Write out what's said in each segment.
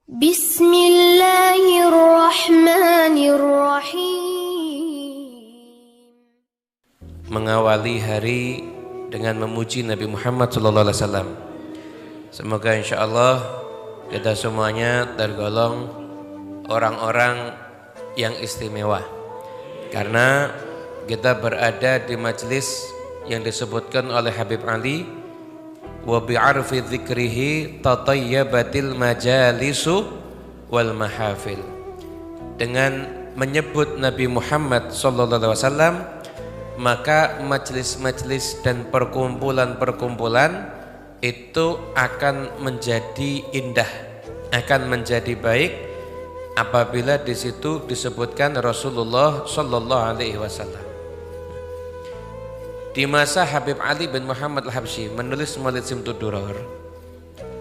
Bismillahirrahmanirrahim. Mengawali hari dengan memuji Nabi Muhammad SAW. Semoga insya Allah kita semuanya tergolong orang-orang yang istimewa, karena kita berada di majelis yang disebutkan oleh Habib Ali, wa bi'arfi dzikrihi tatayyabatil majalisu wal mahafil. Dengan menyebut Nabi Muhammad SAW, maka majelis-majelis dan perkumpulan-perkumpulan itu akan menjadi indah, akan menjadi baik apabila di situ disebutkan Rasulullah SAW. Di masa Habib Ali bin Muhammad Al-Habsyi menulis Maulid Simtud Duror,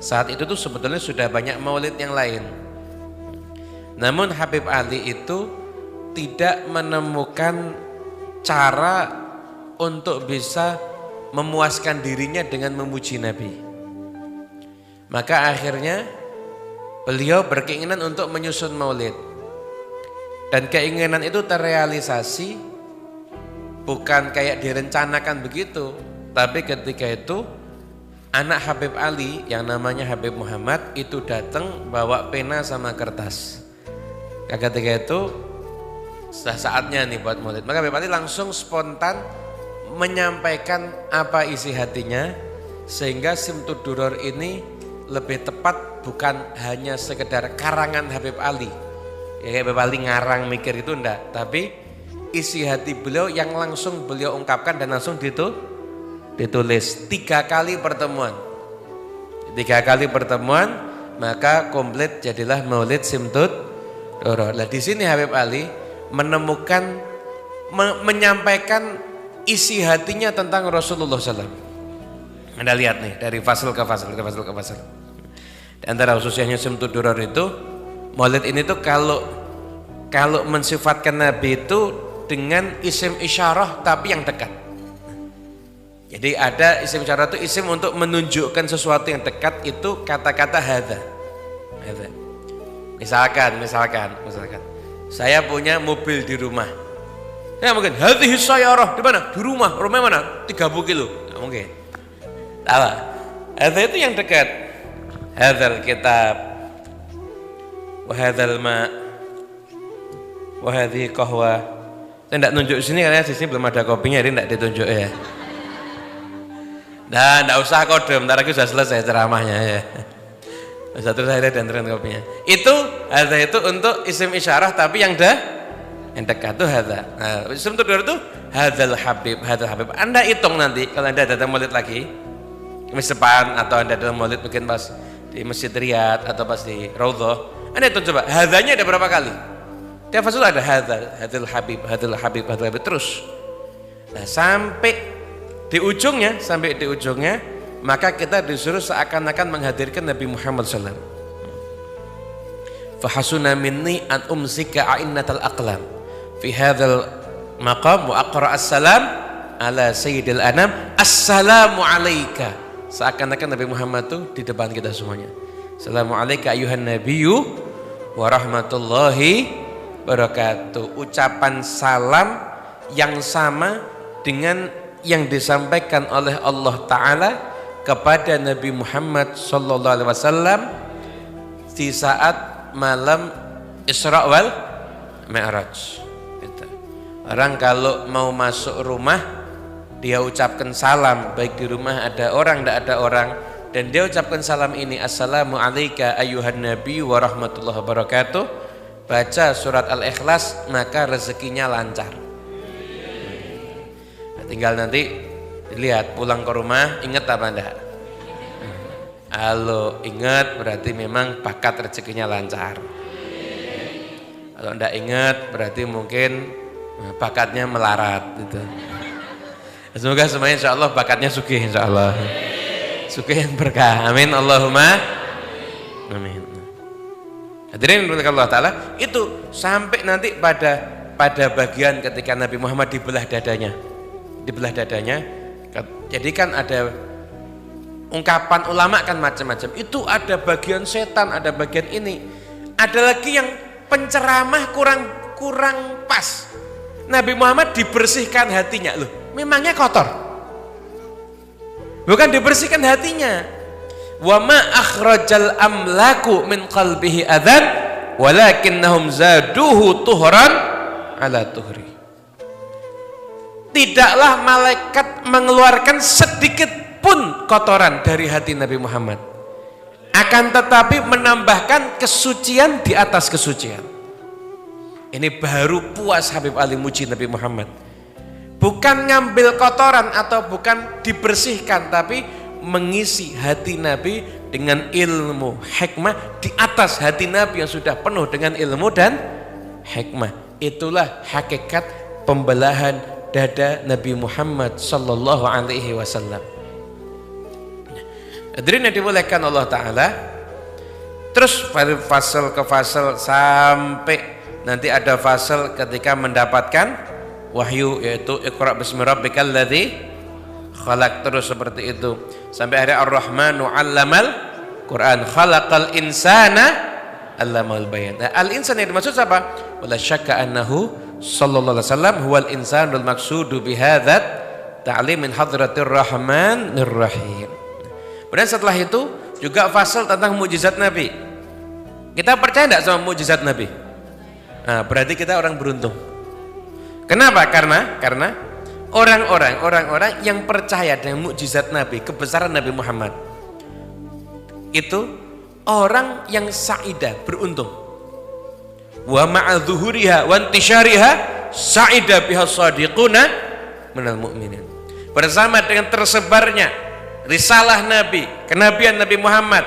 saat itu tuh sebetulnya sudah banyak maulid yang lain. Namun Habib Ali itu tidak menemukan cara untuk bisa memuaskan dirinya dengan memuji Nabi. Maka akhirnya beliau berkeinginan untuk menyusun maulid. Dan keinginan itu terrealisasi bukan kayak direncanakan begitu, tapi ketika itu anak Habib Ali yang namanya Habib Muhammad itu datang bawa pena sama kertas. Ketika itu sudah saatnya nih buat maulid. Maka Habib Ali langsung spontan menyampaikan apa isi hatinya, sehingga Simtud Duror ini lebih tepat bukan hanya sekedar karangan Habib Ali. Ya Habib Ali ngarang mikir itu enggak, tapi isi hati beliau yang langsung beliau ungkapkan dan langsung ditulis. 3 kali pertemuan, maka komplit jadilah Maulid Simtud Duror. Nah di sini Habib Ali menemukan, menyampaikan isi hatinya tentang Rasulullah SAW. Anda lihat nih dari fasal ke fasal. Di antara khususnya Simtud Duror itu, Maulid ini tuh kalau mensifatkan Nabi itu dengan isim isyarah tapi yang dekat. Jadi ada isim isyarah itu isim untuk menunjukkan sesuatu yang dekat, itu kata-kata hadza. Misalkan saya punya mobil di rumah. Ya mungkin hadhihi sayyarah di mana? Di rumah. Rumahnya mana? 30 kilo. Enggak mungkin. Salah. Hadza itu yang dekat. Hadzal kitab wa hadzal ma wa hadhihi qahwa. Saya tidak tunjuk sini karena di sini belum ada kopinya, jadi tidak ditunjuk ya. Nah, tidak usah kode, bentar lagi sudah selesai ceramahnya ya. Satu saya dan tren kopinya. Itu hadza itu untuk isim isyarah tapi yang dekat itu hadza. Nah, isim tudor itu hadzal habib. Anda hitung nanti kalau Anda datang maulid lagi, Kamis depan, atau Anda datang maulid mungkin pas di Masjid Riyadh atau pas di Raudhah, Anda hitung coba hadzanya ada berapa kali? Tiap fasal ada hadzal habib terus. Nah, sampai di ujungnya, maka kita disuruh seakan-akan menghadirkan Nabi Muhammad SAW. Fahasuna minni an umsika a'innatal aqlam fi hadzal maqam wa aqra as-salam ala sayyidil anam, assalamu alayka. Seakan-akan Nabi Muhammad itu di depan kita semuanya. Assalamu alayka ayuhan nabiyyu wa rahmatullahi barakatuh. Ucapan salam yang sama dengan yang disampaikan oleh Allah Ta'ala kepada Nabi Muhammad SAW di saat malam Isra wal Mi'raj. Orang kalau mau masuk rumah, dia ucapkan salam, baik di rumah ada orang, tidak ada orang, dan dia ucapkan salam ini, assalamu alayka ayyuhan nabi wa rahmatullahi wabarakatuh. Baca surat Al-Ikhlas, maka rezekinya lancar. Nah, tinggal nanti dilihat pulang ke rumah ingat apa enggak. Kalau ingat berarti memang bakat rezekinya lancar. Kalau enggak ingat berarti mungkin bakatnya melarat gitu. Semoga semuanya insyaallah bakatnya sugih insyaallah. Sugih yang berkah. Amin Allahumma amin. Hadirin Allah Ta'ala, itu sampai nanti pada bagian ketika Nabi Muhammad dibelah dadanya. Jadi kan ada ungkapan ulama kan macam-macam. Itu ada bagian setan, ada bagian ini. Ada lagi yang penceramah kurang pas. Nabi Muhammad dibersihkan hatinya. Loh, memangnya kotor? Bukan dibersihkan hatinya. Wa ma akhrajal amlaku min qalbihi adzan walakinnahum zaduhu tuhran ala tuhri. Tidaklah malaikat mengeluarkan sedikit pun kotoran dari hati Nabi Muhammad, akan tetapi menambahkan kesucian di atas kesucian. Ini baru puas Habib Ali muji Nabi Muhammad. Bukan ngambil kotoran atau bukan dibersihkan, tapi mengisi hati Nabi dengan ilmu hikmah di atas hati Nabi yang sudah penuh dengan ilmu dan hikmah. Itulah hakikat pembelahan dada Nabi Muhammad sallallahu alaihi wasallam. Hadirin yang dimuliakan Allah Ta'ala, terus fasal ke fasal sampai nanti ada fasal ketika mendapatkan wahyu, yaitu Iqra bismi rabbikal ladzi khalaq, terus seperti itu sampai akhirnya Ar-Rahmanu 'allamal Quran, khalaqal insana 'allamal bayan. Nah, al-insan yang dimaksud siapa? Wala syakka annahu sallallahu alaihi wasallam huwal insanul maqsudu bihadzat ta'lim min hadratir rahmanir rahim. Kemudian setelah itu juga fasal tentang mukjizat Nabi. Kita percaya tidak sama mukjizat Nabi? Nah, berarti kita orang beruntung. Kenapa? Karena orang-orang yang percaya dengan mukjizat Nabi, kebesaran Nabi Muhammad, itu orang yang sa'idah, beruntung. Wa ma'a dhuhuriha wa intisyariha sa'idah biha shadiquna minal mu'minin. Bersama dengan tersebarnya risalah Nabi, kenabian Nabi Muhammad,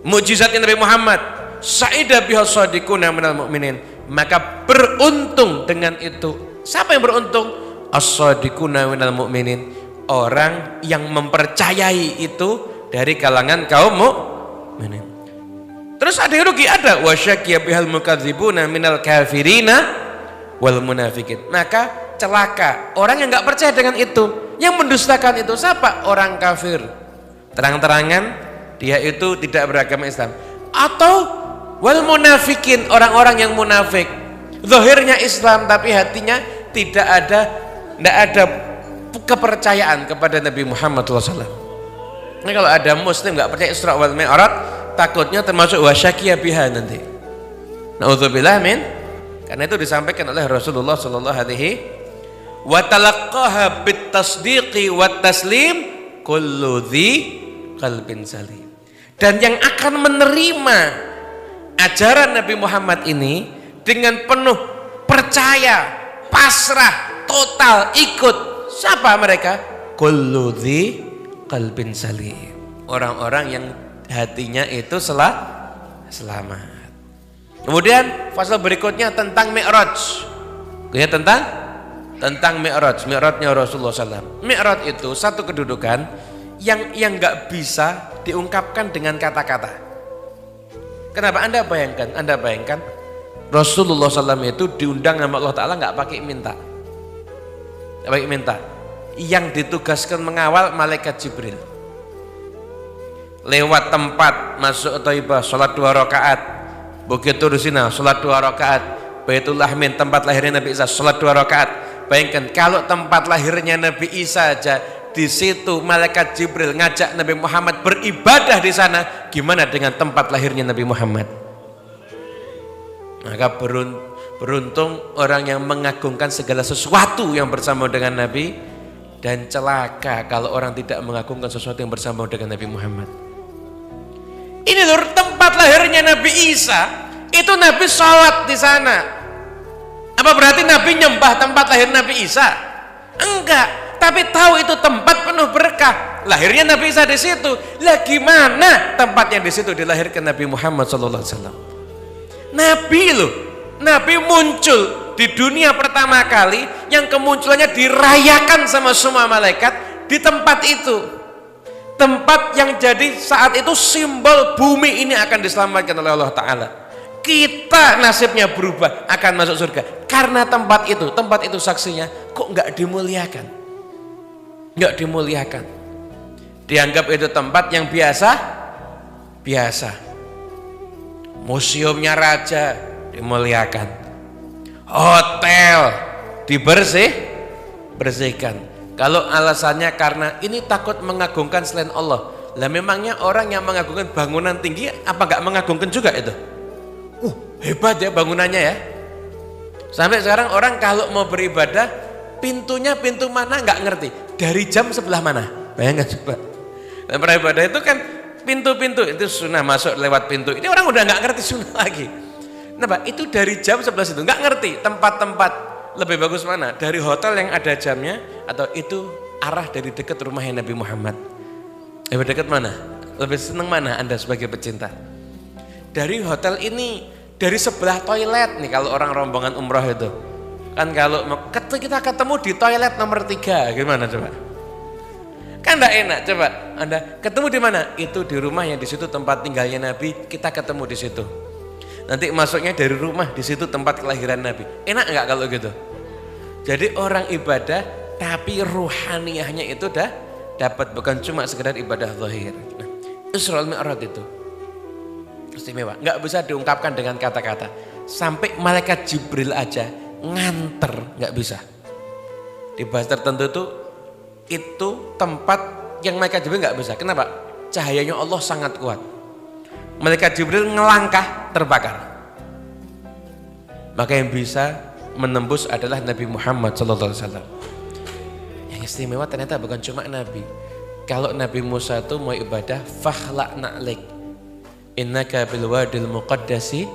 mukjizatnya Nabi Muhammad, sa'idah biha shadiquna minal mu'minin, maka beruntung dengan itu. Siapa yang beruntung? As-shadiquna minal mu'minin, orang yang mempercayai itu dari kalangan kaum mukminin. Terus ada yang rugi, ada wasyaqiya bihal mukadzibuna minal kafirina wal munafikin. Maka celaka orang yang nggak percaya dengan itu, yang mendustakan itu. Siapa? Orang kafir, terang-terangan dia itu tidak beragama Islam. Atau wal munafikin, orang-orang yang munafik, zahirnya Islam tapi hatinya tidak ada kepercayaan kepada Nabi Muhammad SAW. Ini kalau ada muslim nggak percaya Isra wal Mi'raj, takutnya termasuk wasyaqiyah biha nanti. Nauzubillah min. Karena itu disampaikan oleh Rasulullah sallallahu alaihi wa talaqqaha bit tasdiqi wat taslim kullu dzi qalbin salim. Dan yang akan menerima ajaran Nabi Muhammad ini dengan penuh percaya, pasrah, total ikut. Siapa mereka? Kullu dzi qalbin salim. Orang-orang yang hatinya itu selamat. Kemudian fasal berikutnya tentang Mi'raj. Kemudian tentang Mi'raj, Mi'rajnya Rasulullah SAW. Mi'raj itu satu kedudukan yang nggak bisa diungkapkan dengan kata-kata. Kenapa? Anda bayangkan Rasulullah SAW itu diundang sama Allah Ta'ala nggak pakai minta. Nggak pakai minta. Yang ditugaskan mengawal malaikat Jibril. Lewat tempat masuk Thaibah, sholat 2 rakaat. Begitu di sini sholat 2 rakaat. Baitul Lahmin, tempat lahirnya Nabi Isa, sholat 2 rakaat. Bayangkan kalau tempat lahirnya Nabi Isa aja di situ malaikat Jibril ngajak Nabi Muhammad beribadah di sana, gimana dengan tempat lahirnya Nabi Muhammad? Maka beruntung orang yang mengagungkan segala sesuatu yang bersama dengan Nabi, dan celaka kalau orang tidak mengagungkan sesuatu yang bersama dengan Nabi Muhammad. Ini loh tempat lahirnya Nabi Isa, itu Nabi sholat di sana. Apa berarti Nabi nyembah tempat lahir Nabi Isa? Enggak, tapi tahu itu tempat penuh berkah. Lahirnya Nabi Isa di situ. Lah gimana tempat yang di situ dilahirkan Nabi Muhammad SAW? Nabi loh, Nabi muncul di dunia pertama kali, yang kemunculannya dirayakan sama semua malaikat di tempat itu. Tempat yang jadi saat itu simbol bumi ini akan diselamatkan oleh Allah Ta'ala. Kita nasibnya berubah, akan masuk surga. Karena tempat itu saksinya kok nggak dimuliakan. Nggak dimuliakan. Dianggap itu tempat yang biasa. Museumnya raja dimuliakan. Hotel bersihkan. Kalau alasannya karena ini takut mengagungkan selain Allah. Lah memangnya orang yang mengagungkan bangunan tinggi apa enggak mengagungkan juga itu? Hebat ya bangunannya ya. Sampai sekarang orang kalau mau beribadah pintunya pintu mana nggak ngerti. Dari jam sebelah mana? Bayangkan coba. Dan beribadah itu kan pintu-pintu itu sunnah masuk lewat pintu. Ini orang udah nggak ngerti sunnah lagi. Nah, Pak, itu dari jam sebelah situ nggak ngerti tempat-tempat lebih bagus mana? Dari hotel yang ada jamnya atau itu arah dari dekat rumahnya Nabi Muhammad. Lebih dekat mana? Lebih senang mana Anda sebagai pecinta? Dari hotel ini, dari sebelah toilet nih kalau orang rombongan umroh itu. Kan kalau kita ketemu di toilet nomor 3, gimana coba? Kan enggak enak, coba. Anda ketemu di mana? Itu di rumah yang di situ tempat tinggalnya Nabi, kita ketemu di situ. Nanti masuknya dari rumah, di situ tempat kelahiran Nabi. Enak enggak kalau gitu? Jadi orang ibadah tapi ruhaniyahnya itu dah dapat, bukan cuma sekedar ibadah zahir. Nah, Isra Mi'raj itu istimewa, nggak bisa diungkapkan dengan kata-kata. Sampai malaikat Jibril aja nganter nggak bisa. Di bahasa tertentu itu tempat yang malaikat Jibril nggak bisa. Kenapa? Cahayanya Allah sangat kuat. Malaikat Jibril ngelangkah terbakar. Maka yang bisa menembus adalah Nabi Muhammad SAW. Yang istimewa ternyata bukan cuma Nabi. Kalau Nabi Musa itu mau ibadah, fakhlaq na'lik innaka bil wadil muqaddasi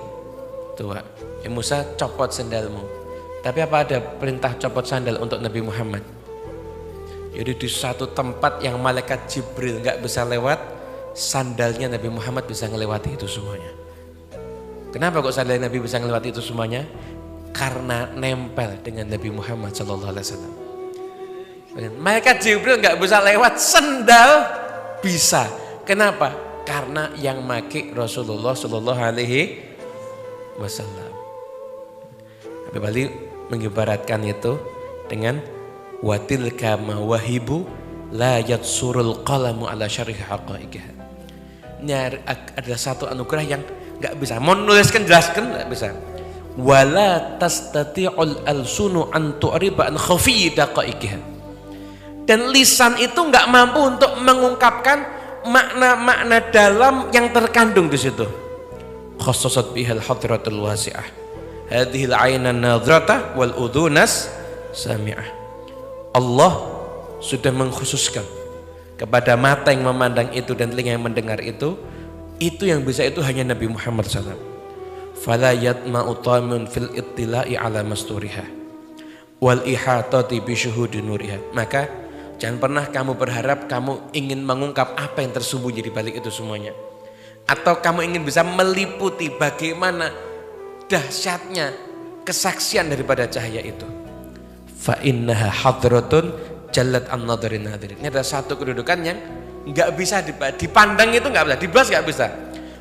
tuwa. Musa, copot sandalmu. Tapi apa ada perintah copot sandal untuk Nabi Muhammad? Jadi di satu tempat yang malaikat Jibril nggak bisa lewat, sandalnya Nabi Muhammad bisa ngelewati itu semuanya. Kenapa kok sandal Nabi bisa ngelewati itu semuanya? Karena nempel dengan Nabi Muhammad SAW. Malaikat Jibril nggak bisa lewat, sandal bisa. Kenapa? Karena yang make Rasulullah Shallallahu Alaihi Wasallam. Habib Ali mengibaratkan itu dengan watilka mawahibu la yatsurul qalamu ala syarih haqaiqiha. Ini ada satu anugerah yang nggak bisa mau nuliskan jelaskan nggak bisa. Wala tastati'ul alsunu an tu'riba an khafi daqaiqiha. Dan lisan itu nggak mampu untuk mengungkapkan makna-makna dalam yang terkandung di situ. Khassasat bihal hadratul wasi'ah. Hadhil aynan nadrata wal udhunas sami'ah. Allah sudah mengkhususkan kepada mata yang memandang itu dan telinga yang mendengar itu yang bisa itu hanya Nabi Muhammad SAW. Fala yatma'u tamun fil ittila'i ala masturiha wal ihatati bi syuhudi nuriha. Maka jangan pernah kamu berharap kamu ingin mengungkap apa yang tersembunyi di balik itu semuanya. Atau kamu ingin bisa meliputi bagaimana dahsyatnya kesaksian daripada cahaya itu. Fa innaha hadratun jallat an nadharin nadirin. Ini ada satu kedudukan yang nggak bisa dipandang, itu nggak bisa, dibahas nggak bisa.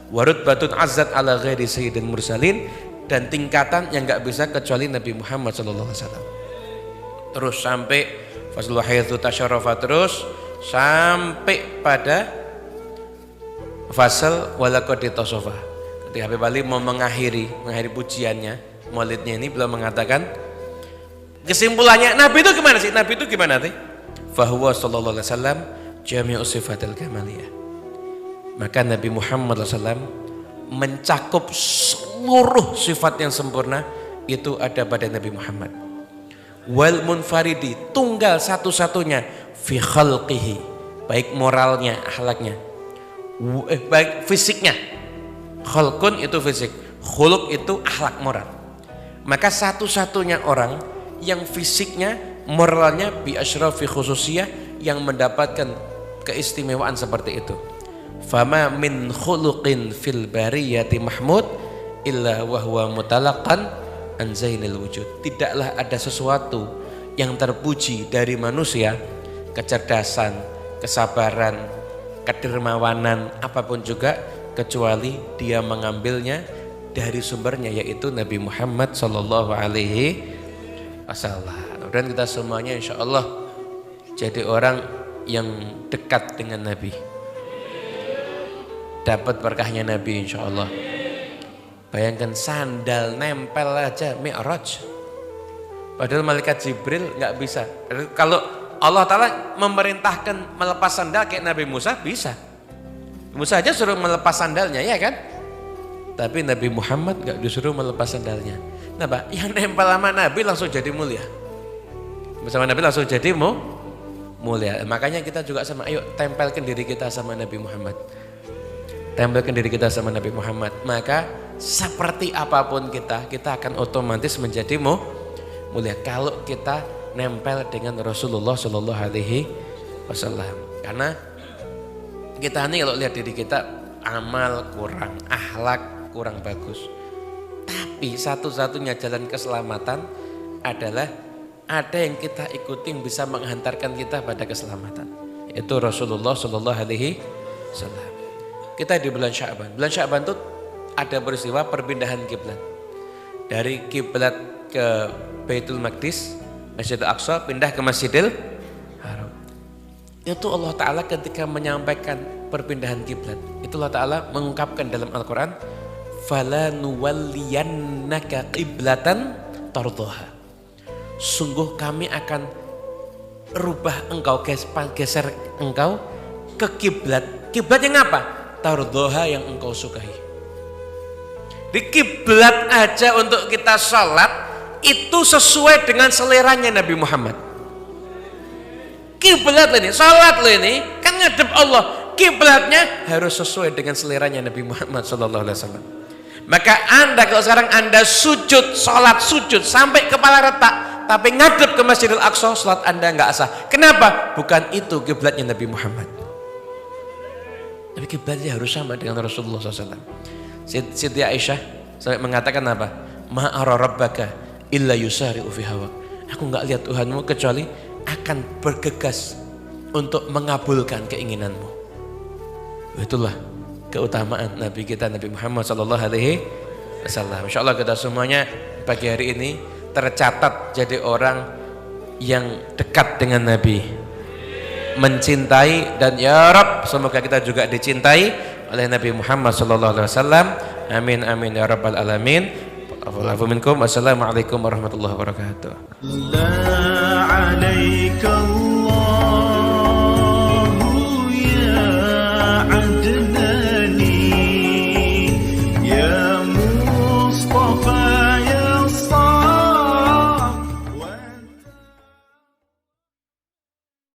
Warud batun azzat ala ghairi sayyidil mursalin, dan tingkatan yang nggak bisa kecuali Nabi Muhammad SAW. Terus sampai faslul haitsu tasyarrafa, terus sampai pada fasal walaqad tasofa. Ketika Habib Ali mau mengakhiri pujiannya, maulidnya ini, beliau mengatakan kesimpulannya Nabi itu gimana sih? Nabi itu gimana sih? Fahuwa sallallahu alaihi wasallam jami'u sifatil kamaliyah. Maka Nabi Muhammad SAW mencakup seluruh sifat yang sempurna itu ada pada Nabi Muhammad. Wal munfaridi, tunggal satu-satunya, fi khalqihi, baik moralnya, akhlaknya, baik fisiknya. Khalqun itu fisik, khuluq itu akhlak moral. Maka satu-satunya orang yang fisiknya, moralnya bi asyrafi khususiyah, yang mendapatkan keistimewaan seperti itu. Fama min khuluqin fil bariyati mahmud illa wa huwa mutalaqan an zainil wujud. Tidaklah ada sesuatu yang terpuji dari manusia, kecerdasan, kesabaran, kedermawanan, apapun juga, kecuali dia mengambilnya dari sumbernya, yaitu Nabi Muhammad sallallahu alaihi wasallam. Dan kita semuanya insya Allah jadi orang yang dekat dengan Nabi. Dapat berkahnya Nabi insya Allah. Bayangkan sandal nempel aja Mi'raj. Padahal malaikat Jibril nggak bisa. Kalau Allah Ta'ala memerintahkan melepas sandal kayak Nabi Musa, bisa. Musa aja suruh melepas sandalnya, ya kan? Tapi Nabi Muhammad nggak disuruh melepas sandalnya. Nah, Pak, yang nempel sama Nabi langsung jadi mulia. Bersama Nabi langsung jadi mulia. Makanya kita juga sama, ayo tempelkan diri kita sama Nabi Muhammad. Tempelkan diri kita sama Nabi Muhammad. Maka seperti apapun kita akan otomatis menjadi mulia kalau kita nempel dengan Rasulullah Shallallahu Alaihi Wasallam. Karena kita ini kalau lihat diri kita amal kurang, akhlak kurang bagus. Tapi satu-satunya jalan keselamatan adalah ada yang kita ikuti yang bisa menghantarkan kita pada keselamatan. Itu Rasulullah Shallallahu Alaihi Wasallam. Kita di bulan Sya'ban. Bulan Sya'ban itu ada peristiwa perpindahan kiblat. Dari kiblat ke Baitul Maqdis, Masjidil Aqsa, pindah ke Masjidil Haram. Itu Allah Ta'ala ketika menyampaikan perpindahan kiblat, itu Allah Ta'ala mengungkapkan dalam Al-Quran, fala nuwalliyannaka qiblatan tardaha. Sungguh kami akan rubah engkau, geser engkau ke kiblat. Kiblat yang apa? Tardaha, yang engkau sukai. Di kiblat aja untuk kita sholat itu sesuai dengan seleranya Nabi Muhammad. Kiblat ini, sholat lo ini kan ngadep Allah. Kiblatnya harus sesuai dengan seleranya Nabi Muhammad SAW. Maka Anda kalau sekarang Anda sujud, sholat sujud sampai kepala retak, tapi ngadep ke Masjidil Aqsa, sholat Anda nggak sah. Kenapa? Bukan itu kiblatnya Nabi Muhammad. Tapi kiblatnya harus sama dengan Rasulullah SAW. Siti Aisyah sampai mengatakan apa? Ma'ara rabbaka illa yusari'u fi hawak. Aku nggak lihat Tuhanmu kecuali akan bergegas untuk mengabulkan keinginanmu. Itulah keutamaan Nabi kita, Nabi Muhammad Sallallahu Alaihi Wasallam. Insya Allah kita semuanya pagi hari ini tercatat jadi orang yang dekat dengan Nabi, mencintai, dan ya Rabb semoga kita juga dicintai oleh Nabi Muhammad Sallallahu Alaihi Wasallam. Amin amin ya Rabbal Alamin. Assalamualaikum warahmatullahi wabarakatuh.